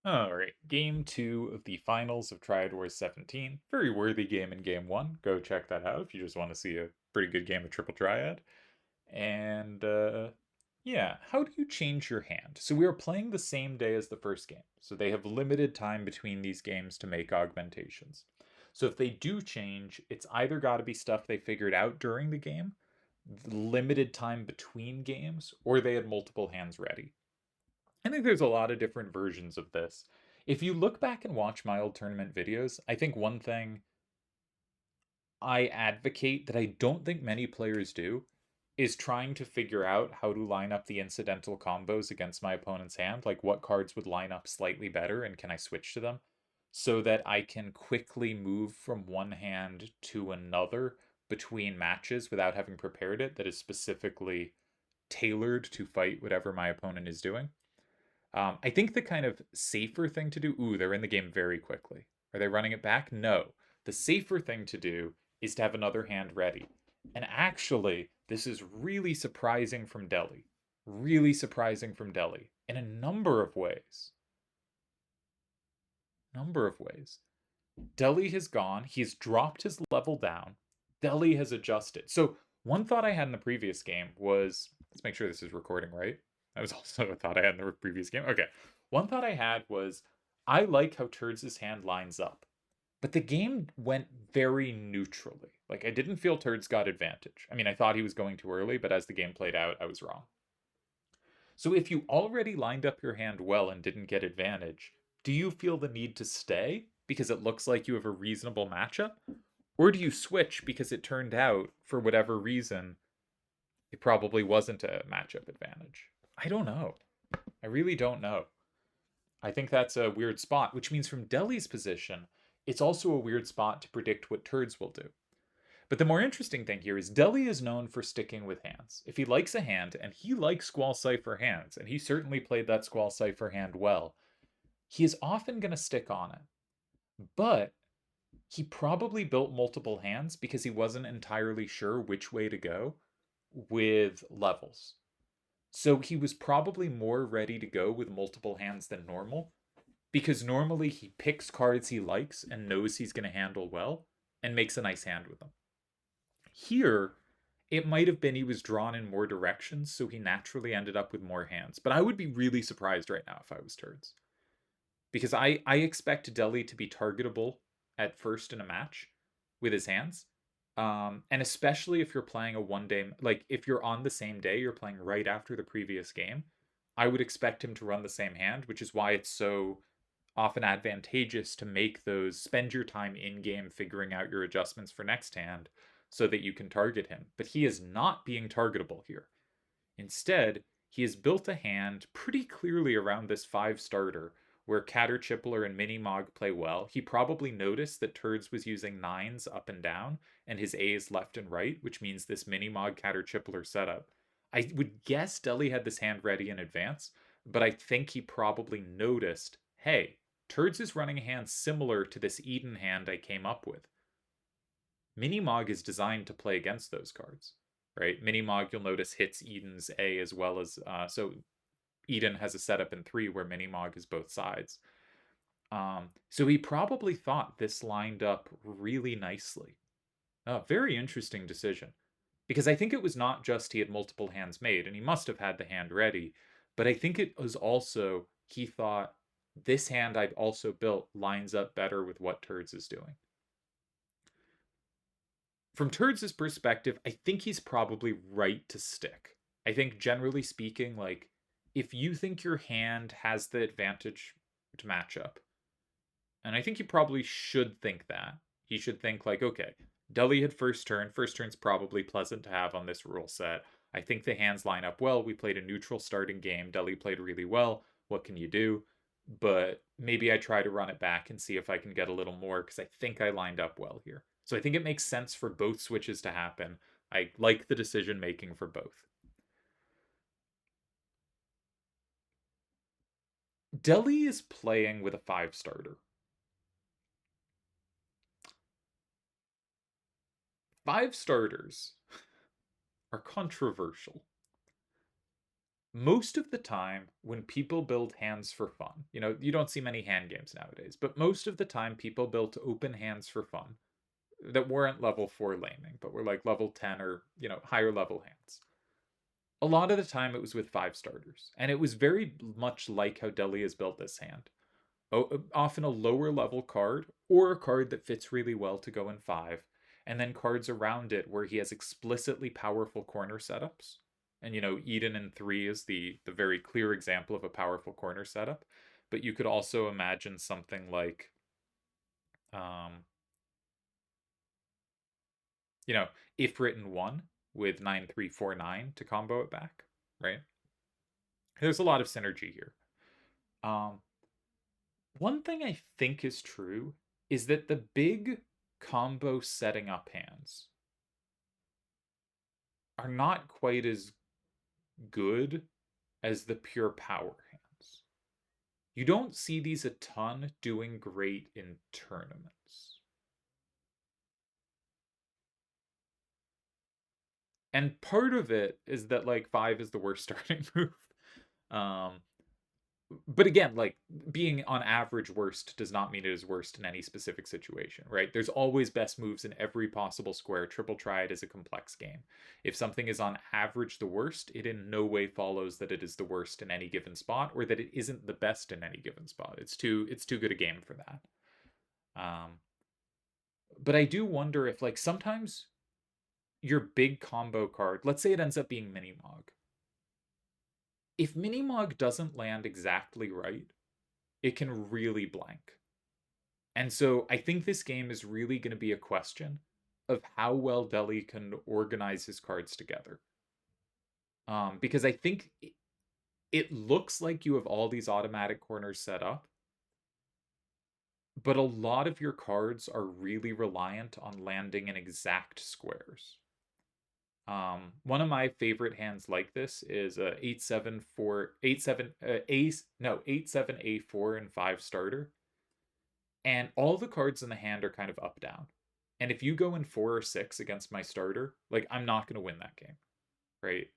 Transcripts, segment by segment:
Alright, game 2 of the finals of TW17. Very worthy game in game 1. Go check that out if you just want to see a pretty good game of Triple Triad. And, yeah, how do you change your hand? So we are playing the same day as the first game. So they have limited time between these games to make augmentations. So if they do change, it's either got to be stuff they figured out during the game, the limited time between games, or they had multiple hands ready. I think there's a lot of different versions of this. If you look back and watch my old tournament videos, I think one thing I advocate that I don't think many players do is trying to figure out how to line up the incidental combos against my opponent's hand, like what cards would line up slightly better and can I switch to them so that I can quickly move from one hand to another between matches without having prepared it that is specifically tailored to fight whatever my opponent is doing. I think the kind of safer thing to do, ooh, they're in the game very quickly. Are they running it back? No. The safer thing to do is to have another hand ready. And actually, this is really surprising from Delhi. Really surprising from Delhi in a number of ways. Number of ways. Delhi has gone, he's dropped his level down. Delhi has adjusted. So, one thought I had in the previous game was let's make sure this is recording right. That was also a thought I had in the previous game. Okay. One thought I had was I like how Turdz' hand lines up, but the game went very neutrally. Like, I didn't feel Turdz got advantage. I mean, I thought he was going too early, but as the game played out, I was wrong. So, if you already lined up your hand well and didn't get advantage, do you feel the need to stay because it looks like you have a reasonable matchup? Or do you switch because it turned out, for whatever reason, it probably wasn't a matchup advantage? I don't know. I really don't know. I think that's a weird spot, which means from Delhi's position, it's also a weird spot to predict what Turdz will do. But the more interesting thing here is Delhi is known for sticking with hands. If he likes a hand, and he likes Squall Cypher hands, and he certainly played that Squall Cypher hand well, he is often going to stick on it. But he probably built multiple hands because he wasn't entirely sure which way to go with levels. So he was probably more ready to go with multiple hands than normal because normally he picks cards he likes and knows he's going to handle well and makes a nice hand with them. Here, it might have been he was drawn in more directions, so he naturally ended up with more hands. But I would be really surprised right now if I was Turds. Because I expect Delhi to be targetable at first in a match with his hands. And especially if you're playing a one day, like if you're on the same day, you're playing right after the previous game, I would expect him to run the same hand, which is why it's so often advantageous to make those, spend your time in game figuring out your adjustments for next hand so that you can target him. But he is not being targetable here. Instead, he has built a hand pretty clearly around this 5 starter where Caterchipper and Minimog play well. He probably noticed that Turdz was using 9s up and down and his A's left and right, which means this Minimog Caterchipper setup. I would guess Delhi had this hand ready in advance, but I think he probably noticed, hey, Turdz is running a hand similar to this Eden hand I came up with. Minimog is designed to play against those cards, right? Minimog, you'll notice, hits Eden's A as well as so Eden has a setup in 3 where Minimog is both sides. So he probably thought this lined up really nicely. Very interesting decision. Because I think it was not just he had multiple hands made, and he must have had the hand ready, but I think it was also he thought this hand I've also built lines up better with what Turdz is doing. From Turd's perspective, I think he's probably right to stick. I think generally speaking, like if you think your hand has the advantage to match up, and I think he probably should think that. He should think like, okay, Delhi had first turn. First turn's probably pleasant to have on this rule set. I think the hands line up well. We played a neutral starting game. Delhi played really well. What can you do? But maybe I try to run it back and see if I can get a little more because I think I lined up well here. So I think it makes sense for both switches to happen. I like the decision making for both. Delhi is playing with a 5 starter. 5 starters are controversial. most of the time when people build hands for fun, you don't see many hand games nowadays, but most of the time people built open hands for fun that weren't level 4 laming, but were like level 10 or, higher level hands. A lot of the time it was with 5 starters, and it was very much like how Deli has built this hand. Often a lower level card, or a card that fits really well to go in 5, and then cards around it where he has explicitly powerful corner setups. And Eden in 3 is the very clear example of a powerful corner setup. But you could also imagine something like um, if written 1 with 9349 to combo it back, right? There's a lot of synergy here. One thing I think is true is that the big combo setting up hands are not quite as good as the pure power hands. You don't see these a ton doing great in tournaments. And part of it is that like 5 is the worst starting move. But again, like being on average worst does not mean it is worst in any specific situation, right? There's always best moves in every possible square. Triple Triad is a complex game. If something is on average the worst, it in no way follows that it is the worst in any given spot or that it isn't the best in any given spot. It's too good a game for that. But I do wonder if like sometimes your big combo card, let's say it ends up being Minimog. If Minimog doesn't land exactly right, it can really blank. And so I think this game is really going to be a question of how well Deli can organize his cards together. Because I think it looks like you have all these automatic corners set up, but a lot of your cards are really reliant on landing in exact squares. One of my favorite hands like this is a 8-7 and 5 starter. And all the cards in the hand are kind of up down. And if you go in 4 or 6 against my starter, like I'm not going to win that game. Right?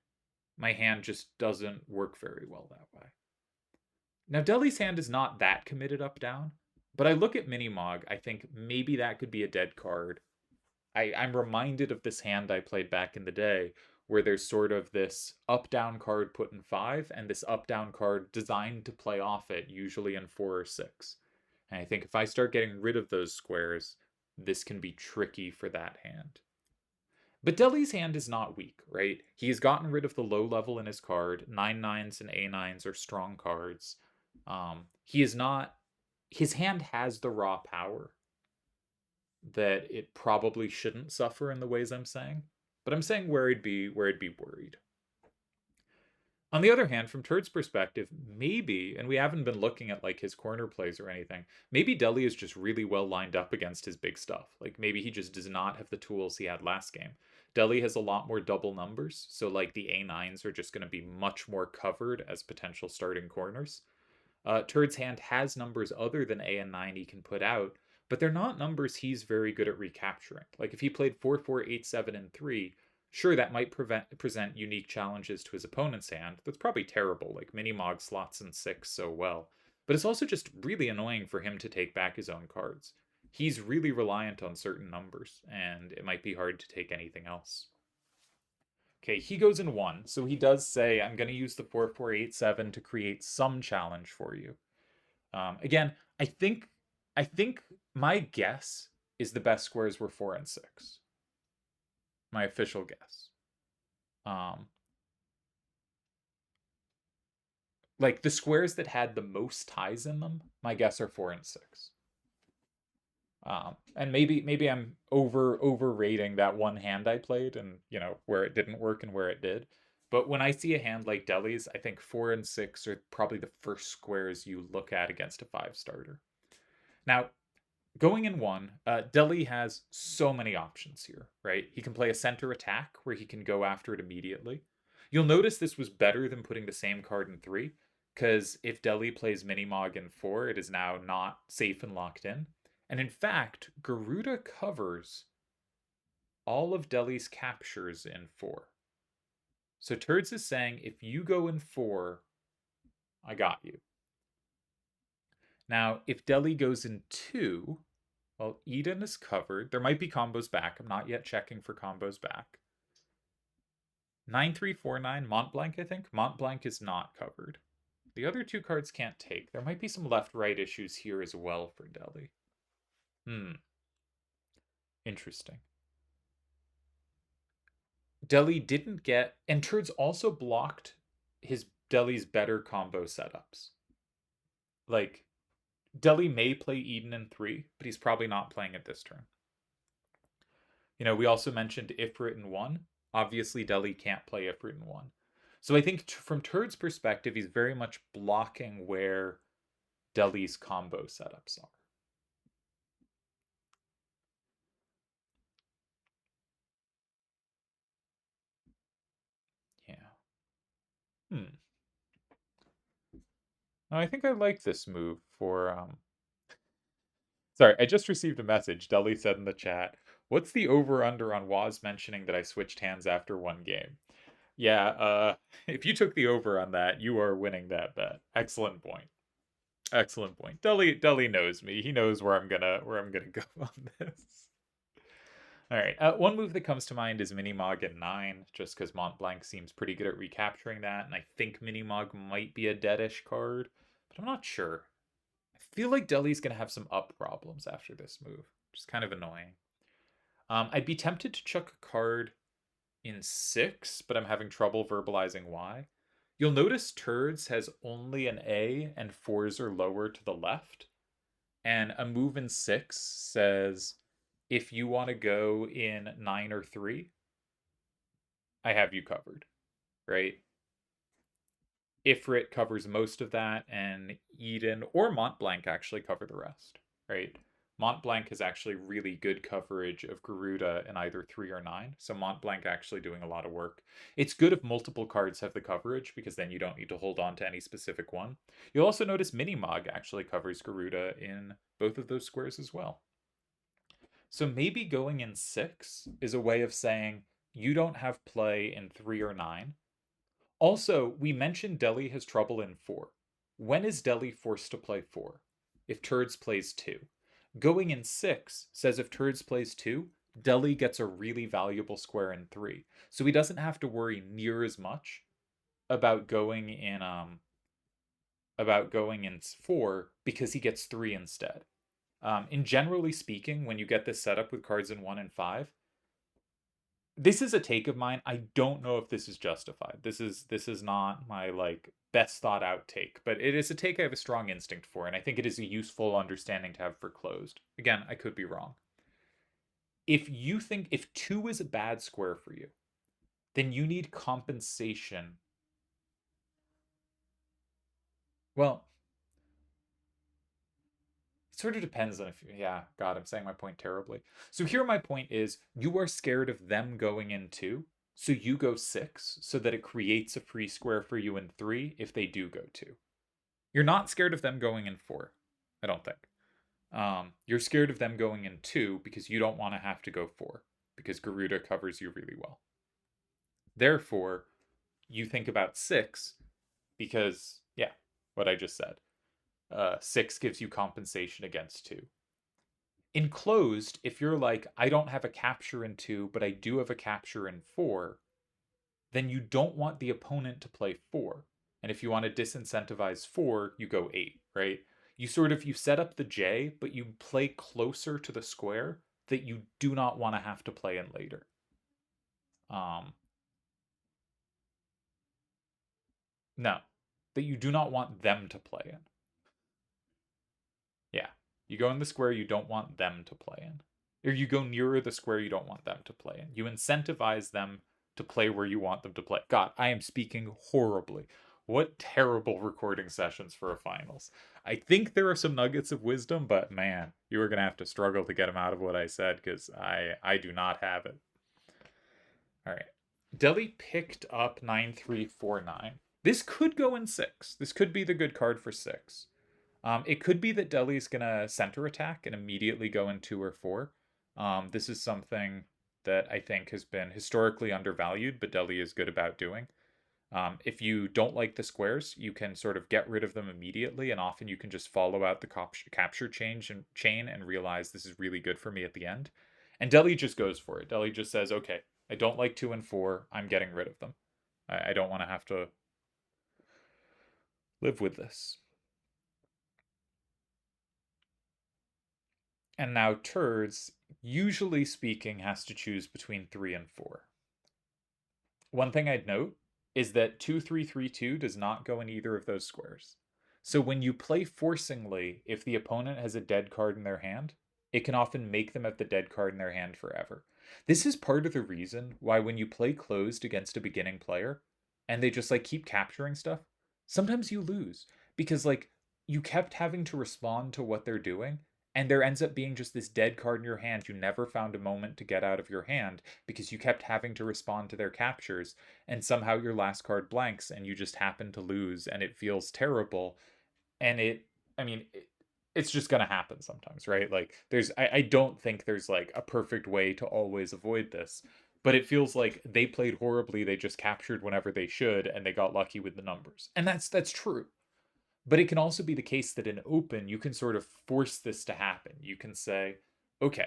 My hand just doesn't work very well that way. Now Deli's hand is not that committed up down, but I look at Minimog, I think maybe that could be a dead card. I'm reminded of this hand I played back in the day where there's sort of this up-down card put in 5 and this up-down card designed to play off it, usually in 4 or 6. And I think if I start getting rid of those squares, this can be tricky for that hand. But Deli's hand is not weak, right? He has gotten rid of the low level in his card. 9/9s and A9s are strong cards. He is not... His hand has the raw power that it probably shouldn't suffer in the ways I'm saying. But I'm saying where I'd be worried. On the other hand, from Turd's perspective, maybe, and we haven't been looking at like his corner plays or anything, maybe Deli is just really well lined up against his big stuff. Like maybe he just does not have the tools he had last game. Deli has a lot more double numbers, so like the A9s are just going to be much more covered as potential starting corners. Turd's hand has numbers other than A and 9 he can put out, but they're not numbers he's very good at recapturing. Like if he played 4-4, 8-7, and 3, sure, that might present unique challenges to his opponent's hand. That's probably terrible, like Minimog slots in 6 so well. But it's also just really annoying for him to take back his own cards. He's really reliant on certain numbers, and it might be hard to take anything else. Okay, he goes in 1, so he does say, I'm going to use the 4-4-8-7 to create some challenge for you. Again, I think my guess is the best squares were 4 and 6. My official guess. Like the squares that had the most ties in them, my guess are 4 and 6. And maybe I'm overrating that one hand I played and where it didn't work and where it did. But when I see a hand like Deli's, I think 4 and 6 are probably the first squares you look at against a 5 starter. Now, going in 1, Deli has so many options here, right? He can play a center attack where he can go after it immediately. You'll notice this was better than putting the same card in 3, because if Deli plays Minimog in 4, it is now not safe and locked in. And in fact, Garuda covers all of Deli's captures in 4. So Turdz is saying, if you go in 4, I got you. Now, if Deli goes in 2, well, Eden is covered. There might be combos back. I'm not yet checking for combos back. 9349, Mont Blanc, I think. Mont Blanc is not covered. The other 2 cards can't take. There might be some left-right issues here as well for Deli. Interesting. Deli didn't get... And Turdz also blocked his Deli's better combo setups. Like, Deli may play Eden in 3, but he's probably not playing it this turn. We also mentioned Ifrit in 1. Obviously, Deli can't play Ifrit in 1. So I think from Turd's perspective, he's very much blocking where Deli's combo setups are. Yeah. I think I like this move for... Sorry, I just received a message. Deli said in the chat, what's the over-under on Waz mentioning that I switched hands after 1 game? Yeah, if you took the over on that, you are winning that bet. Excellent point. Excellent point. Deli knows me. He knows where I'm gonna go on this. All right. One move that comes to mind is Minimog at 9, just because Mont Blanc seems pretty good at recapturing that, and I think Minimog might be a deadish card, but I'm not sure. I feel like Deli's gonna have some up problems after this move, which is kind of annoying. I'd be tempted to chuck a card in 6, but I'm having trouble verbalizing why. You'll notice Turdz has only an A and 4s are lower to the left. And a move in 6 says, if you want to go in 9 or 3, I have you covered, right? Ifrit covers most of that, and Eden or Mont Blanc actually cover the rest, right? Mont Blanc has actually really good coverage of Garuda in either 3 or 9, so Mont Blanc actually doing a lot of work. It's good if multiple cards have the coverage, because then you don't need to hold on to any specific one. You'll also notice Minimog actually covers Garuda in both of those squares as well. So maybe going in 6 is a way of saying, you don't have play in 3 or 9. Also, we mentioned Deli has trouble in 4. When is Deli forced to play 4? If Turdz plays 2. Going in 6 says if Turdz plays 2, Deli gets a really valuable square in 3. So he doesn't have to worry near as much about going in 4 because he gets 3 instead. In generally speaking, when you get this setup with cards in 1 and 5, this is a take of mine. I don't know if this is justified. This is not my best thought out take, but it is a take I have a strong instinct for, and I think it is a useful understanding to have for closed. Again, I could be wrong. If you think if 2 is a bad square for you, then you need compensation. Well, it sort of depends on if... Yeah, God, I'm saying my point terribly. So here my point is, you are scared of them going in 2, so you go 6, so that it creates a free square for you in 3 if they do go 2. You're not scared of them going in 4, I don't think. You're scared of them going in 2 because you don't want to have to go 4, because Garuda covers you really well. Therefore, you think about 6 because, yeah, what I just said. 6 gives you compensation against 2. In closed, if you're like, I don't have a capture in 2, but I do have a capture in 4, then you don't want the opponent to play 4. And if you want to disincentivize 4, you go 8, right? You set up the J, but you play closer to the square that you do not want to have to play in later. No, that you do not want them to play in. Yeah, you go in the square you don't want them to play in. Or you go nearer the square you don't want them to play in. You incentivize them to play where you want them to play. God, I am speaking horribly. What terrible recording sessions for a finals. I think there are some nuggets of wisdom, but man, you are going to have to struggle to get them out of what I said, because I do not have it. All right. Deli picked up 9349. This could go in 6. This could be the good card for 6. It could be that Deli's going to center attack and immediately go in 2 or 4. This is something that I think has been historically undervalued, but Deli is good about doing. If you don't like the squares, you can sort of get rid of them immediately, and often you can just follow out the capture chain and realize this is really good for me at the end. And Deli just goes for it. Deli just says, okay, I don't like 2 and 4. I'm getting rid of them. I don't want to have to live with this. And now Turdz, usually speaking, has to choose between 3 and 4. One thing I'd note is that 2-3-3-2 does not go in either of those squares. So when you play forcingly, if the opponent has a dead card in their hand, it can often make them have the dead card in their hand forever. This is part of the reason why when you play closed against a beginning player and they just like keep capturing stuff, sometimes you lose because like you kept having to respond to what they're doing and there ends up being just this dead card in your hand you never found a moment to get out of your hand because you kept having to respond to their captures, and somehow your last card blanks and you just happen to lose and it feels terrible. And I mean, it's just gonna happen sometimes, right? Like I don't think there's like a perfect way to always avoid this, but it feels like they played horribly, they just captured whenever they should and they got lucky with the numbers, and that's true. But it can also be the case that in open, you can sort of force this to happen. You can say, okay,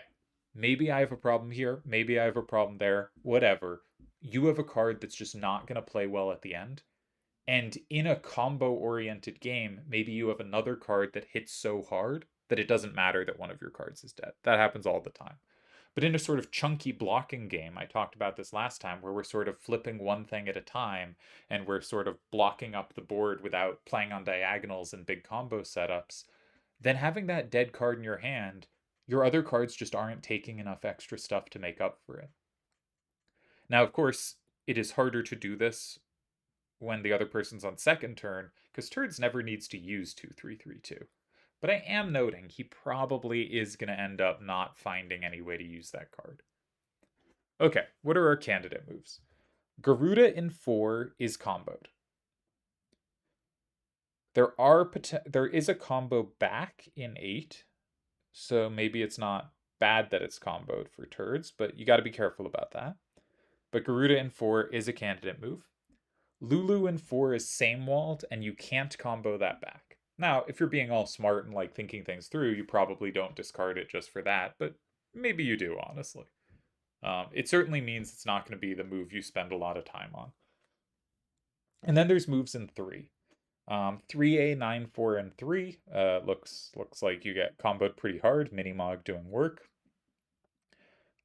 maybe I have a problem here, maybe I have a problem there, whatever. You have a card that's just not going to play well at the end. And in a combo oriented game, maybe you have another card that hits so hard that it doesn't matter that one of your cards is dead. That happens all the time. But in a sort of chunky blocking game, I talked about this last time, where we're sort of flipping one thing at a time and we're sort of blocking up the board without playing on diagonals and big combo setups, then having that dead card in your hand, your other cards just aren't taking enough extra stuff to make up for it. Now, of course, it is harder to do this when the other person's on second turn, because Turdz never needs to use 2-3-3-2. But I am noting he probably is going to end up not finding any way to use that card. Okay, what are our candidate moves? Garuda in 4 is comboed. There is a combo back in 8, so maybe it's not bad that it's comboed for Turdz, but you got to be careful about that. But Garuda in 4 is a candidate move. Lulu in 4 is same walled, and you can't combo that back. Now, if you're being all smart and like thinking things through, you probably don't discard it just for that, but maybe you do, honestly. It certainly means it's not going to be the move you spend a lot of time on. And then there's moves in 3. 3A, 9, 4, and 3 looks like you get comboed pretty hard. Minimog doing work.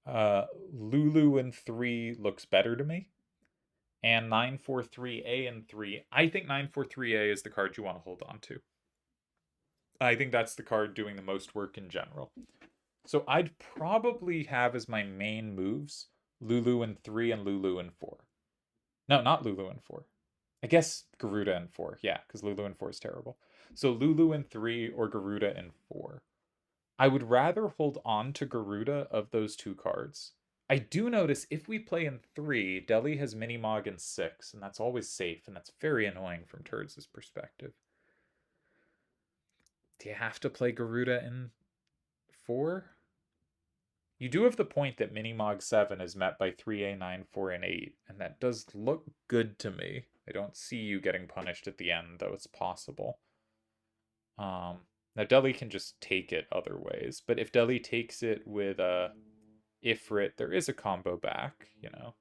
Lulu in 3 looks better to me. And 943A and 3. I think 943A is the card you want to hold on to. I think that's the card doing the most work in general. So I'd probably have as my main moves Lulu in 3 and Lulu in 4. No, not Lulu in 4. I guess Garuda in 4. Yeah, because Lulu in 4 is terrible. So Lulu in 3 or Garuda in 4. I would rather hold on to Garuda of those two cards. I do notice if we play in 3, Deli has Minimog in 6, and that's always safe, and that's very annoying from Turds' perspective. Do you have to play Garuda in 4? You do have the point that Minimog 7 is met by 3A, 9, 4, and 8, and that does look good to me. I don't see you getting punished at the end, though it's possible. Now, Deli can just take it other ways, but if Deli takes it with Ifrit, there is a combo back, you know.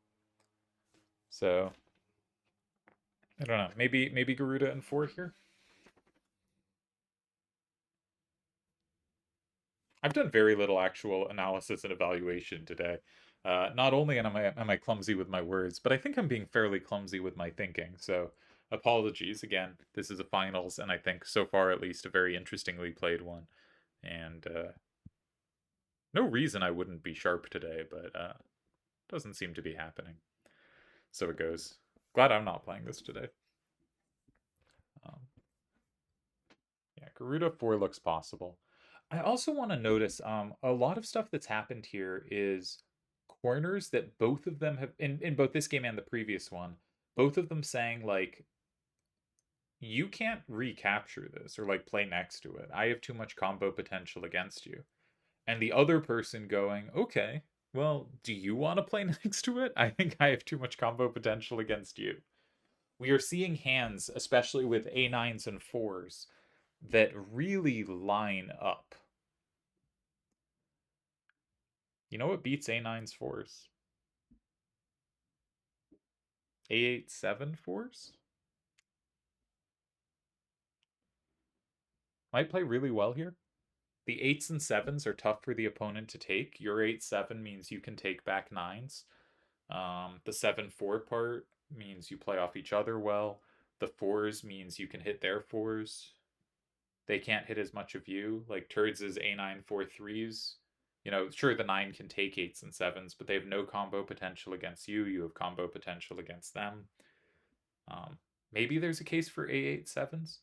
So, I don't know. Maybe Garuda in 4 here? I've done very little actual analysis and evaluation today. Not only am I clumsy with my words, but I think I'm being fairly clumsy with my thinking. So apologies again. This is a finals, and I think so far at least a very interestingly played one. And no reason I wouldn't be sharp today, but doesn't seem to be happening. So it goes. Glad I'm not playing this today. Yeah, Garuda 4 looks possible. I also want to notice a lot of stuff that's happened here is corners that both of them have in both this game and the previous one, both of them saying like you can't recapture this or like play next to it. I have too much combo potential against you. And the other person going, "Okay, well, do you want to play next to it? I think I have too much combo potential against you." we are seeing hands, especially with A9s and 4s, that really line up. You know what beats A9s 4s? A8 7 4s? Might play really well here. The 8s and 7s are tough for the opponent to take. Your 8-7 means you can take back 9s. The 7-4 part means you play off each other well. The 4s means you can hit their 4s. They can't hit as much of you. Like Turdz' A9 4-3s. You know, sure, the 9 can take 8s and 7s, but they have no combo potential against you. You have combo potential against them. Maybe there's a case for A8 7s.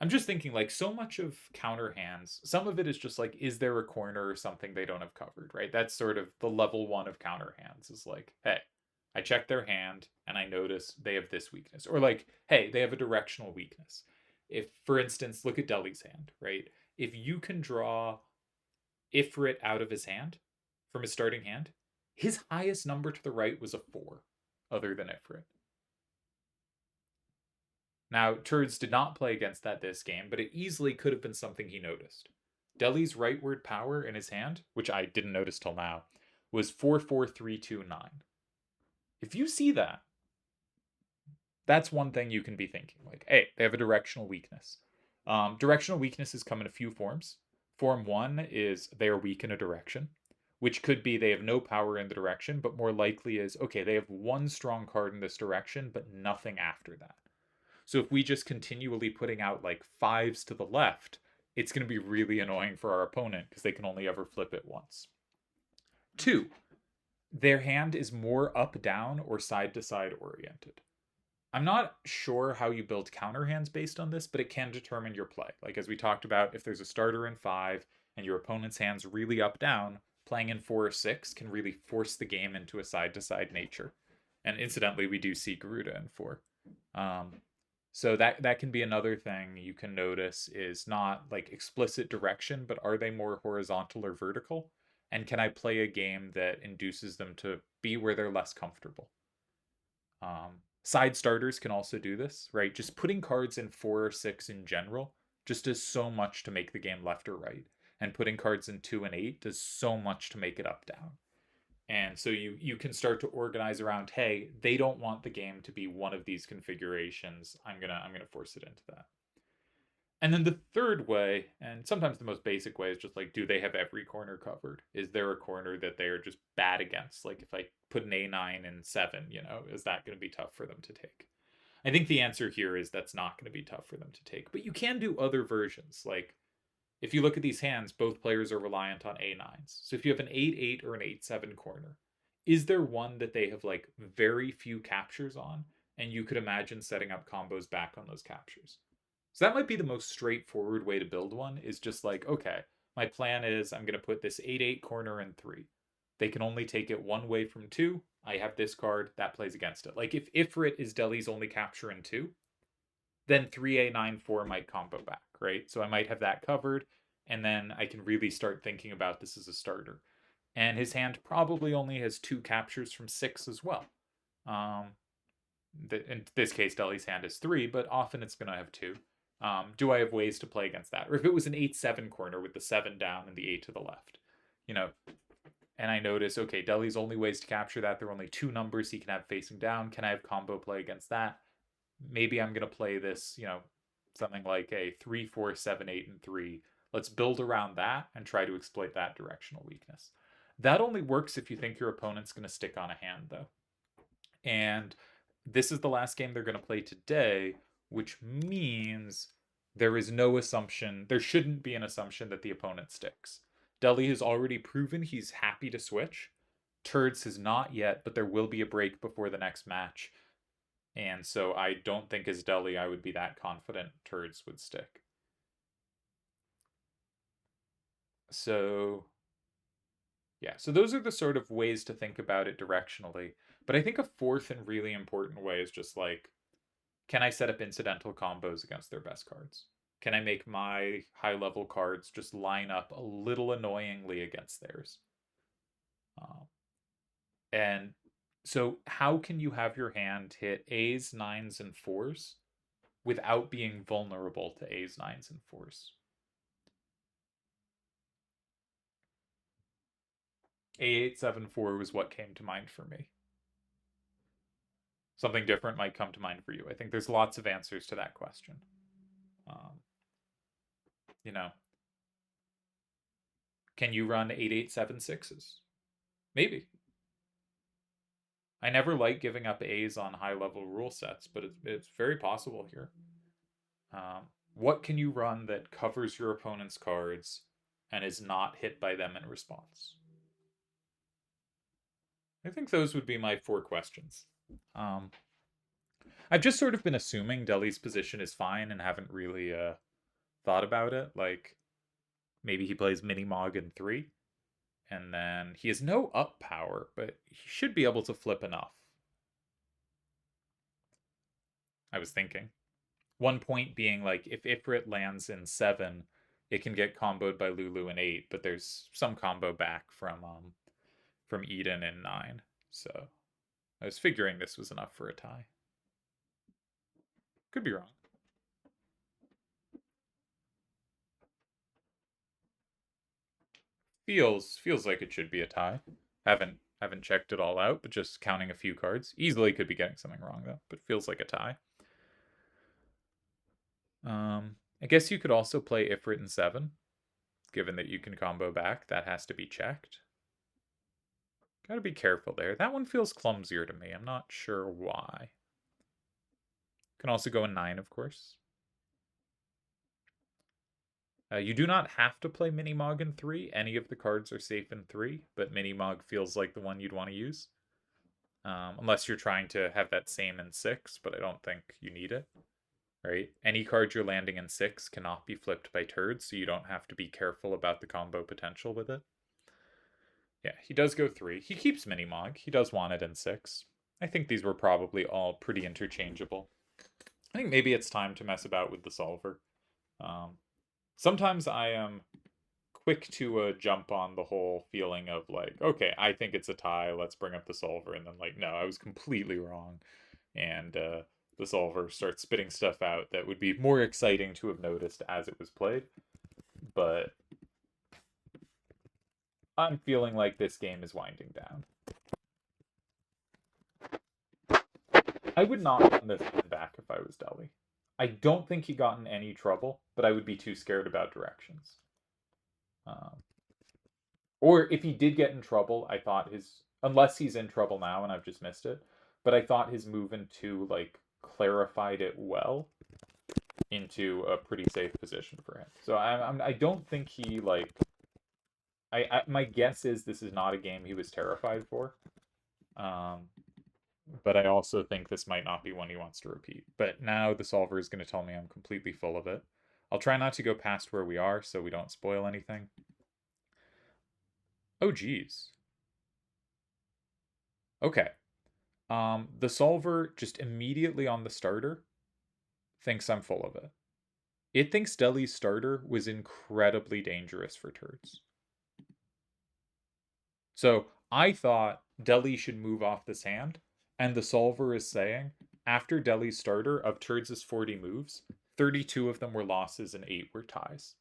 I'm just thinking, like, so much of counter hands, some of it is just like, is there a corner or something they don't have covered, right? That's sort of the level one of counter hands is like, hey, I check their hand and I notice they have this weakness. Or like, hey, they have a directional weakness. If, for instance, look at Deli's hand, right? If you can draw Ifrit out of his hand from his starting hand, his highest number to the right was a 4, other than Ifrit. Now, Turdz did not play against that this game, but it easily could have been something he noticed. Deli's rightward power in his hand, which I didn't notice till now, was 44329. If you see that, that's one thing you can be thinking. Like, hey, they have a directional weakness. Directional weaknesses come in a few forms. Form 1 is they are weak in a direction, which could be they have no power in the direction, but more likely is, okay, they have one strong card in this direction, but nothing after that. So if we just continually putting out like 5s to the left, it's going to be really annoying for our opponent because they can only ever flip it once. 2, their hand is more up down or side to side oriented. I'm not sure how you build counter hands based on this, but it can determine your play. Like as we talked about, if there's a starter in 5 and your opponent's hand's really up down, playing in 4 or 6 can really force the game into a side to side nature. And incidentally, we do see Garuda in 4. So that can be another thing you can notice is not like explicit direction, but are they more horizontal or vertical? And can I play a game that induces them to be where they're less comfortable? Side starters can also do this, right? Just putting cards in 4 or 6 in general just does so much to make the game left or right. And putting cards in 2 and 8 does so much to make it up down. And so you can start to organize around, hey, they don't want the game to be one of these configurations. I'm gonna force it into that. And then the third way, and sometimes the most basic way, is just like, do they have every corner covered? Is there a corner that they are just bad against? Like if I put an A9 and 7, is that going to be tough for them to take? I think the answer here is that's not going to be tough for them to take. But you can do other versions. Like if you look at these hands, both players are reliant on A9s. So if you have an 8-8 or an 8-7 corner, is there one that they have like very few captures on? And you could imagine setting up combos back on those captures. So that might be the most straightforward way to build one is just like, okay, my plan is I'm going to put this 8-8 corner in 3. They can only take it one way from 2. I have this card that plays against it. Like if Ifrit is Deli's only capture in 2, then 3A9-4 might combo back, right? So I might have that covered, and then I can really start thinking about this as a starter. And his hand probably only has 2 captures from 6 as well. In this case, Deli's hand is 3, but often it's going to have 2. Do I have ways to play against that? Or if it was an 8-7 corner with the 7 down and the 8 to the left, and I notice, okay, Deli's only ways to capture that, there are only 2 numbers he can have facing down. Can I have combo play against that? Maybe I'm going to play this, something like a 3-4-7-8 and 3. Let's build around that and try to exploit that directional weakness. That only works if you think your opponent's going to stick on a hand, though. And this is the last game they're going to play today, which means there is no assumption, there shouldn't be an assumption that the opponent sticks. Deli has already proven he's happy to switch. Turdz has not yet, but there will be a break before the next match. And so I don't think as Deli I would be that confident Turdz would stick. So yeah, so those are the sort of ways to think about it directionally. But I think a fourth and really important way is just like, can I set up incidental combos against their best cards? Can I make my high level cards just line up a little annoyingly against theirs? And So how can you have your hand hit A's, nines, and fours without being vulnerable to A's, nines, and fours? A874 was what came to mind for me. Something different might come to mind for you. I think there's lots of answers to that question. Um, you know, can you run 8876s? Maybe. I never like giving up A's on high level rule sets, but it's very possible here. What can you run that covers your opponent's cards and is not hit by them in response? I think those would be my 4 questions. I've just sort of been assuming Deli's position is fine and haven't really thought about it. Like, maybe he plays Mini Mog in 3, and then he has no up power, but he should be able to flip enough. I was thinking. One point being, like, if Ifrit lands in 7, it can get comboed by Lulu in 8, but there's some combo back from Eden in 9. So I was figuring this was enough for a tie. Could be wrong. Feels like it should be a tie. Haven't checked it all out, but just counting a few cards. Easily could be getting something wrong though, but feels like a tie. I guess you could also play Ifrit in 7, given that you can combo back. That has to be checked. Gotta be careful there. That one feels clumsier to me. I'm not sure why. Can also go in 9, of course. You do not have to play Minimog in 3. Any of the cards are safe in 3, but Minimog feels like the one you'd want to use. Unless you're trying to have that same in 6, but I don't think you need it. Right? Any card you're landing in 6 cannot be flipped by Turdz, so you don't have to be careful about the combo potential with it. Yeah, he does go 3. He keeps Minimog. He does want it in 6. I think these were probably all pretty interchangeable. I think maybe it's time to mess about with the solver. Sometimes I am quick to jump on the whole feeling of like, okay, I think it's a tie, let's bring up the solver, and then like, no, I was completely wrong. And the solver starts spitting stuff out that would be more exciting to have noticed as it was played. But I'm feeling like this game is winding down. I would not run this back if I was Deli. I don't think he got in any trouble, but I would be too scared about directions. Or if he did get in trouble, I thought unless he's in trouble now and I've just missed it, but I thought his move in 2 like clarified it well into a pretty safe position for him. So I don't think he like. My guess is this is not a game he was terrified for. But I also think this might not be one he wants to repeat. But now the solver is going to tell me I'm completely full of it. I'll try not to go past where we are so we don't spoil anything. Oh, geez. Okay. The solver just immediately on the starter thinks I'm full of it. It thinks Deli's starter was incredibly dangerous for Turdz. So I thought Deli should move off this hand, and the solver is saying, after Deli's starter of Turd's 40 moves, 32 of them were losses and 8 were ties.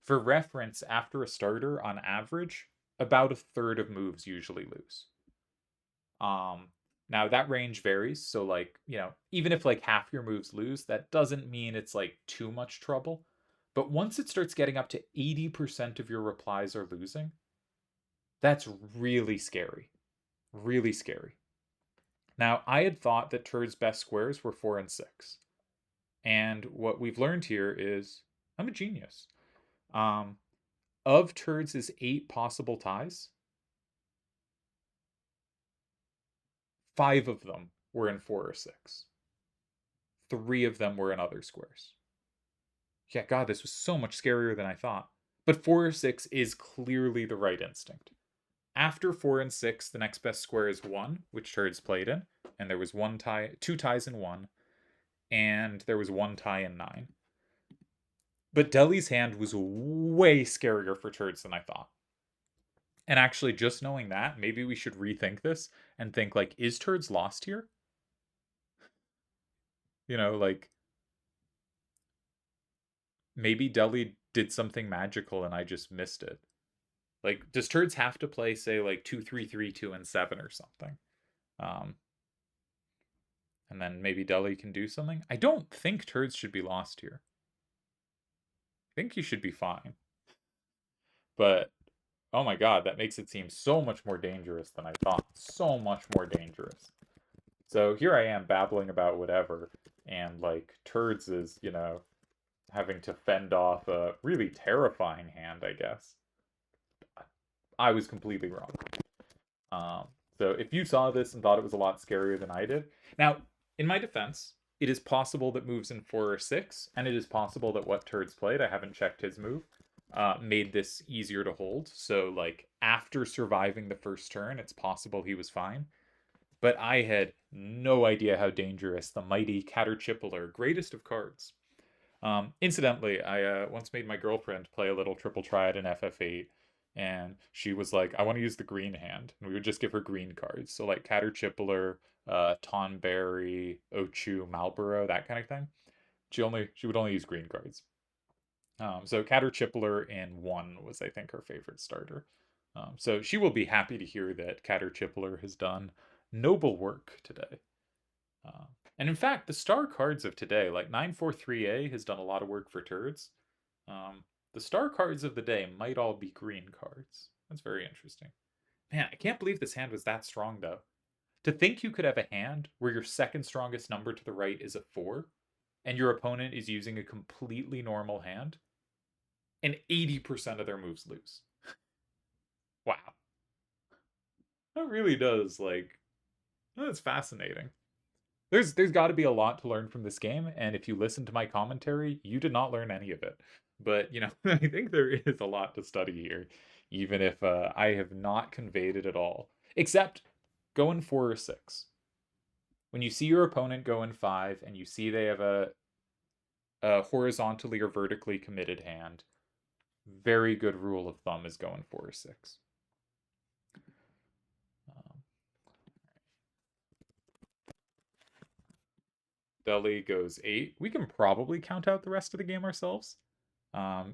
For reference, after a starter, on average, about a third of moves usually lose. Now that range varies, so like, even if like half your moves lose, that doesn't mean it's like too much trouble. But once it starts getting up to 80% of your replies are losing, that's really scary. Really scary. Now, I had thought that Turd's best squares were 4 and 6. And what we've learned here is I'm a genius. Of Turd's 8 possible ties, 5 of them were in 4 or 6. 3 of them were in other squares. Yeah, God, this was so much scarier than I thought. But 4 or 6 is clearly the right instinct. After 4 and 6, the next best square is 1, which Turd's played in. And there was 2 ties in 1. And there was 1 tie in 9. But Deli's hand was way scarier for Turd's than I thought. And actually, just knowing that, maybe we should rethink this and think, like, is Turdz lost here? Like, maybe Deli did something magical and I just missed it. Like, does Turdz have to play, say, like 2-3-3, 2 and 7 or something? Um, and then maybe Deli can do something. I don't think Turdz should be lost here. I think he should be fine. But oh my god, that makes it seem so much more dangerous than I thought. So much more dangerous. So here I am babbling about whatever, and like Turdz is, having to fend off a really terrifying hand, I guess. I was completely wrong. Um, so if you saw this and thought it was a lot scarier than I did, now in my defense, it is possible that moves in 4 or 6, and it is possible that what Turdz played, I haven't checked his move, made this easier to hold. So like after surviving the first turn, it's possible he was fine. But I had no idea how dangerous the mighty Caterpillar, greatest of cards. Incidentally, I once made my girlfriend play a little triple triad in FF8, and she was like, I want to use the green hand. And we would just give her green cards. So like Caterpillar, Tonberry, Ochu, Marlboro, that kind of thing. She would only use green cards. So Caterpillar in 1 was, I think, her favorite starter. So she will be happy to hear that Caterpillar has done noble work today. And in fact, the star cards of today, like 943A has done a lot of work for Turdz. The star cards of the day might all be green cards. That's very interesting. Man, I can't believe this hand was that strong, though. To think you could have a hand where your second strongest number to the right is a 4, and your opponent is using a completely normal hand, and 80% of their moves lose. Wow. That really does, like, that's fascinating. There's got to be a lot to learn from this game, and if you listen to my commentary, you did not learn any of it. But, I think there is a lot to study here, even if I have not conveyed it at all. Except go in 4 or 6. When you see your opponent go in 5, and you see they have a horizontally or vertically committed hand, very good rule of thumb is going 4 or 6. Deli goes 8. We can probably count out the rest of the game ourselves.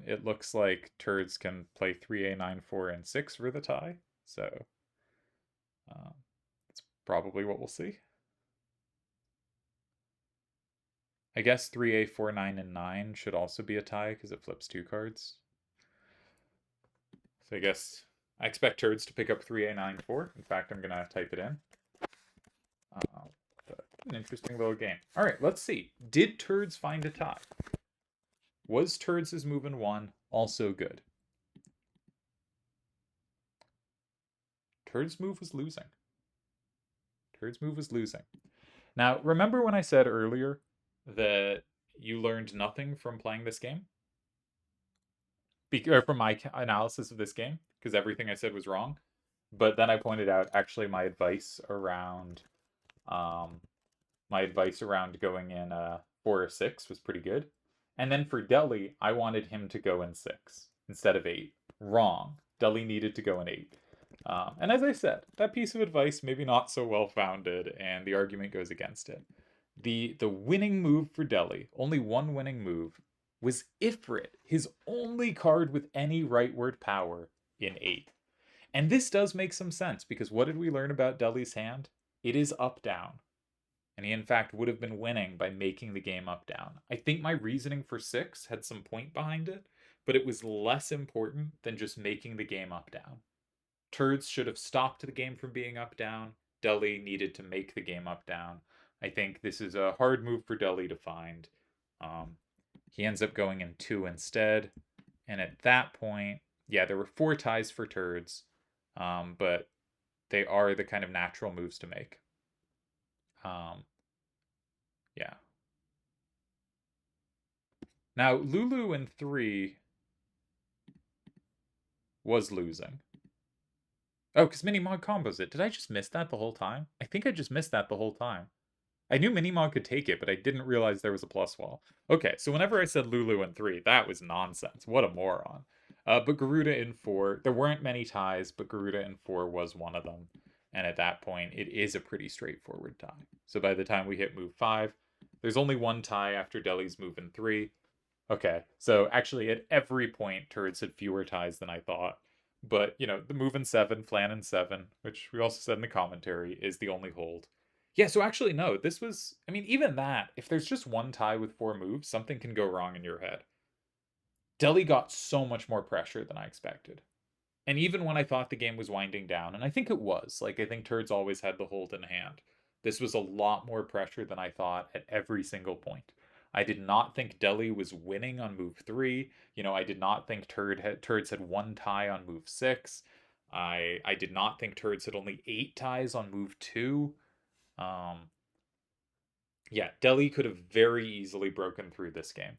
It looks like Turdz can play 3A, 9, 4, and 6 for the tie. So that's probably what we'll see. I guess 3A, 4, 9, and 9 should also be a tie because it flips 2 cards. So I guess I expect Turdz to pick up 3A, 9, 4. In fact, I'm going to type it in. An interesting little game. All right, let's see. Did Turdz find a tie? Was Turdz' move in 1 also good? Turdz' move was losing. Turdz' move was losing. Now, remember when I said earlier that you learned nothing from playing this game? Or from my analysis of this game? Because everything I said was wrong. But then I pointed out, actually, my advice around going in 4 or 6 was pretty good. And then for Deli, I wanted him to go in 6 instead of 8. Wrong. Deli needed to go in 8. And as I said, that piece of advice maybe not so well founded, and the argument goes against it. The winning move for Deli, only one winning move, was Ifrit, his only card with any rightward power in 8. And this does make some sense, because what did we learn about Deli's hand? It is up-down. And he, in fact, would have been winning by making the game up-down. I think my reasoning for 6 had some point behind it, but it was less important than just making the game up-down. Turdz should have stopped the game from being up-down. Deli needed to make the game up-down. I think this is a hard move for Deli to find. He ends up going in 2 instead. And at that point, yeah, there were 4 ties for Turdz, but they are the kind of natural moves to make. Yeah. Now, Lulu in 3 was losing. Oh, because Minimog combos it. Did I just miss that the whole time? I think I just missed that the whole time. I knew Minimog could take it, but I didn't realize there was a plus wall. Okay, so whenever I said Lulu in 3, that was nonsense. What a moron. But Garuda in 4, there weren't many ties, but Garuda in 4 was one of them. And at that point, it is a pretty straightforward tie. So by the time we hit move 5, there's only one tie after Delhi's move in 3. Okay, so actually at every point, Turdz had fewer ties than I thought. But, the move in 7, Flan in 7, which we also said in the commentary, is the only hold. Yeah, so actually, no, this was, I mean, even that, if there's just one tie with 4 moves, something can go wrong in your head. Delhi got so much more pressure than I expected. And even when I thought the game was winding down, and I think it was, like, I think Turdz always had the hold in hand, this was a lot more pressure than I thought at every single point. I did not think Delhi was winning on move 3. I did not think Turdz had one tie on move 6. I did not think Turdz had only 8 ties on move 2. Um, yeah, Delhi could have very easily broken through this game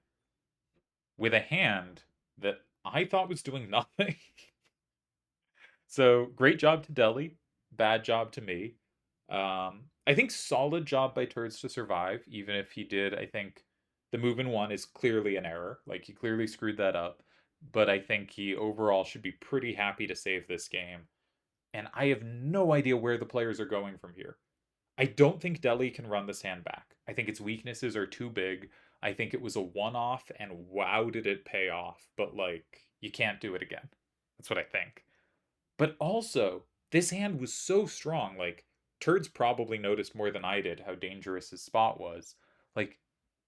with a hand that I thought was doing nothing. So great job to Delhi, bad job to me. I think solid job by Turds to survive, even if he did. I think the move in 1 is clearly an error. Like, he clearly screwed that up. But I think he overall should be pretty happy to save this game. And I have no idea where the players are going from here. I don't think Delhi can run this hand back. I think its weaknesses are too big. I think it was a one-off, and wow, did it pay off. But, like, you can't do it again. That's what I think. But also, this hand was so strong. Like, Turdz probably noticed more than I did how dangerous his spot was. Like,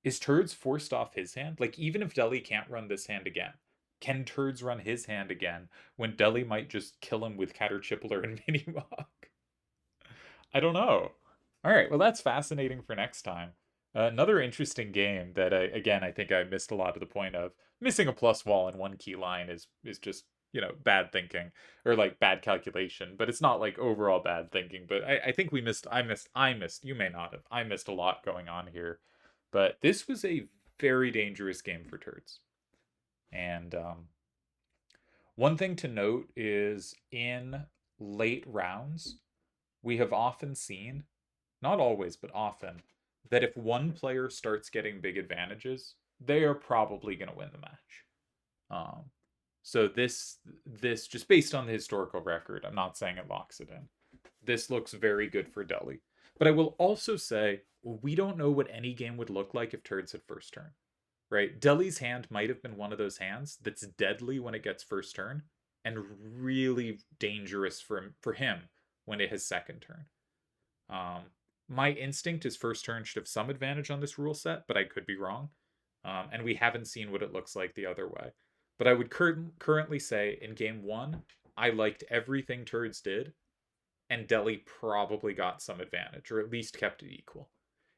is Turdz forced off his hand? Like, even if Delhi can't run this hand again, can Turdz run his hand again when Delhi might just kill him with Caterpillar and Minimog? I don't know. All right, well, that's fascinating for next time. Another interesting game that I think I missed a lot of the point of. Missing a plus wall in one key line is just, bad thinking or like bad calculation, but it's not like overall bad thinking. But I think I missed, you may not have. I missed a lot going on here. But this was a very dangerous game for Turds. And one thing to note is in late rounds, we have often seen, not always, but often, that if one player starts getting big advantages, they are probably going to win the match. Um, so this just based on the historical record, I'm not saying it locks it in. This looks very good for Delhi. But I will also say we don't know what any game would look like if Turds had first turn. Right? Delhi's hand might have been one of those hands that's deadly when it gets first turn and really dangerous for him when it has second turn. Um, my instinct is first turn should have some advantage on this rule set, but I could be wrong. And we haven't seen what it looks like the other way. But I would currently say in game 1, I liked everything Turds did, and Delhi probably got some advantage, or at least kept it equal.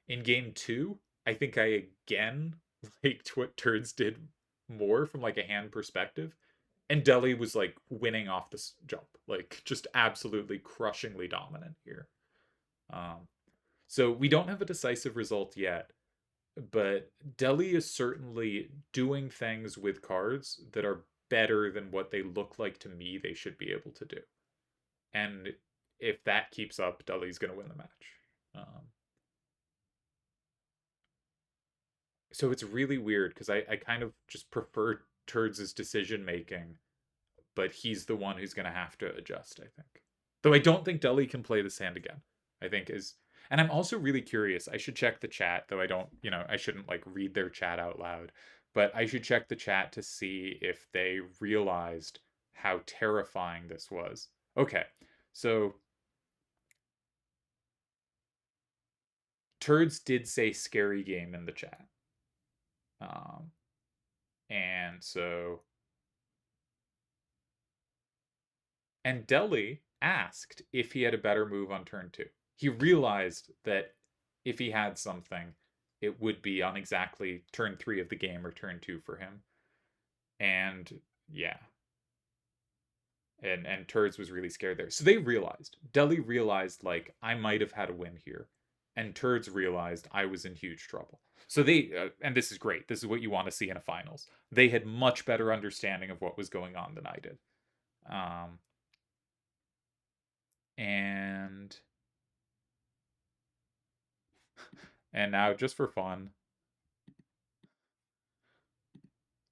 In game 2, I think I again liked what Turds did more from like a hand perspective. And Delhi was like winning off this jump, like just absolutely crushingly dominant here. Um, so we don't have a decisive result yet, but Delhi is certainly doing things with cards that are better than what they look like to me they should be able to do. And if that keeps up, Delhi's going to win the match. So it's really weird because I kind of just prefer Turds' decision making, but he's the one who's going to have to adjust, I think. Though I don't think Delhi can play this hand again. I think is and I'm also really curious. I should check the chat, though I don't, I shouldn't like read their chat out loud, but I should check the chat to see if they realized how terrifying this was. Okay. So Turds did say scary game in the chat. Um and so and Delhi asked if he had a better move on turn 2. He realized that if he had something, it would be on exactly turn 3 of the game or turn 2 for him. And yeah. And Turds was really scared there. So they realized. Delhi realized, like, I might have had a win here. And Turds realized I was in huge trouble. So they, and this is great. This is what you want to see in a finals. They had much better understanding of what was going on than I did. And now, just for fun,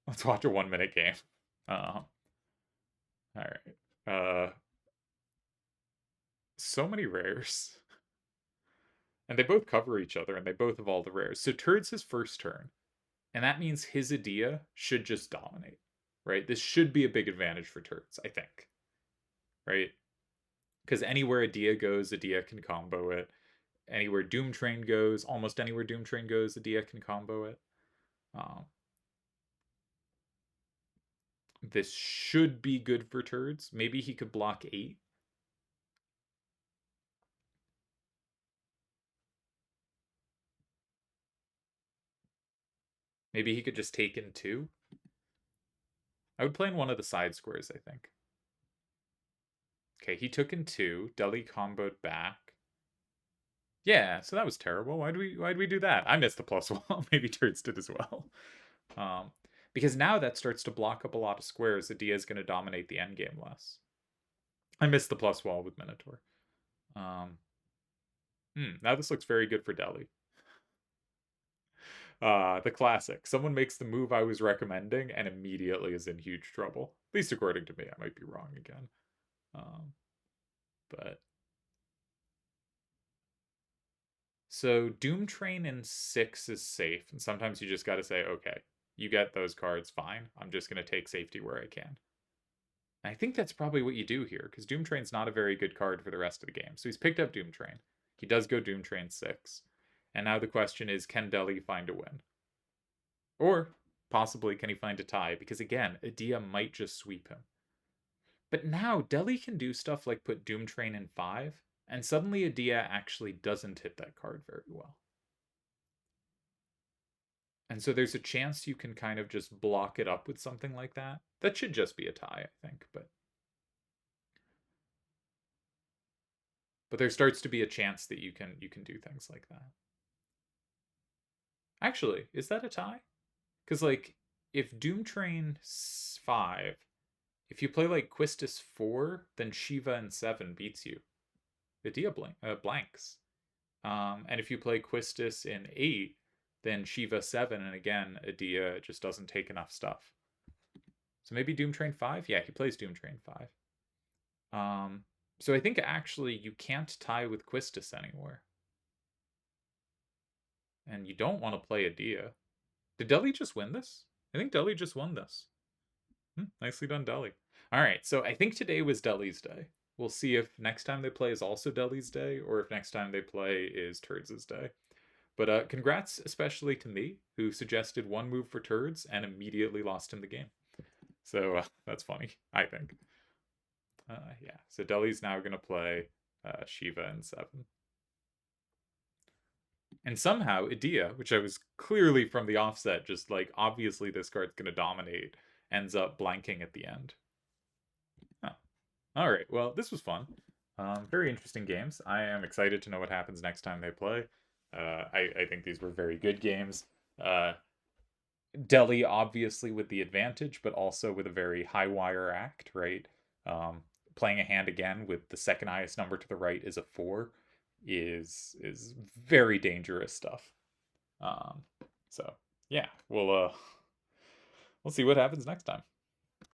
let's watch a 1-minute game. Alright. So many rares. And they both cover each other, and they both have all the rares. So Turd's his first turn. And that means his Adia should just dominate. Right? This should be a big advantage for Turdz, I think. Right? Because anywhere Adia goes, Adia can combo it. Anywhere Doom Train goes, almost anywhere Doom Train goes, Adia can combo it. This should be good for Turdz. Maybe he could block 8. Maybe he could just take in 2. I would play in one of the side squares, I think. Okay, he took in 2. Deli comboed back. Yeah, so that was terrible. Why'd we do that? I missed the plus wall. Maybe Turdz did as well. Because now that starts to block up a lot of squares. Adia is going to dominate the endgame less. I missed the plus wall with Minotaur. Now this looks very good for Deli. The classic. Someone makes the move I was recommending and immediately is in huge trouble. At least according to me. I might be wrong again. But so Doom Train in 6 is safe, and sometimes you just got to say, okay, you get those cards, fine. I'm just going to take safety where I can. And I think that's probably what you do here, because Doom Train's not a very good card for the rest of the game. So he's picked up Doom Train. He does go Doom Train 6. And now the question is, can Deli find a win? Or, possibly, can he find a tie? Because again, Adia might just sweep him. But now, Deli can do stuff like put Doom Train in 5, and suddenly Adia actually doesn't hit that card very well. And so there's a chance you can kind of just block it up with something like that. That should just be a tie, I think, but there starts to be a chance that you can do things like that. Actually, is that a tie? Because, like, if Doom Train 5, if you play, like, Quistis 4, then Shiva in 7 beats you. Adia blanks. And if you play Quistis in 8, then Shiva 7, and again, Adia just doesn't take enough stuff. So maybe Doom Train 5? Yeah, he plays Doom Train 5. So I think actually you can't tie with Quistis anymore. And you don't want to play Adia. Did Deli just win this? I think Deli just won this. Nicely done, Deli. All right, so I think today was Deli's day. We'll see if next time they play is also Deli's day, or if next time they play is Turd's day. But congrats especially to me, who suggested one move for Turdz and immediately lost him the game. So that's funny, I think. Yeah, so Deli's now going to play Shiva in 7. And somehow Adia, which I was clearly from the offset, just like, obviously this card's going to dominate, ends up blanking at the end. Oh. All right, well, this was fun. Very interesting games. I am excited to know what happens next time they play. I think these were very good games. Deli obviously with the advantage, but also with a very high wire act, right? Playing a hand again with the second highest number to the right is a 4 is very dangerous stuff. So yeah, we'll see what happens next time.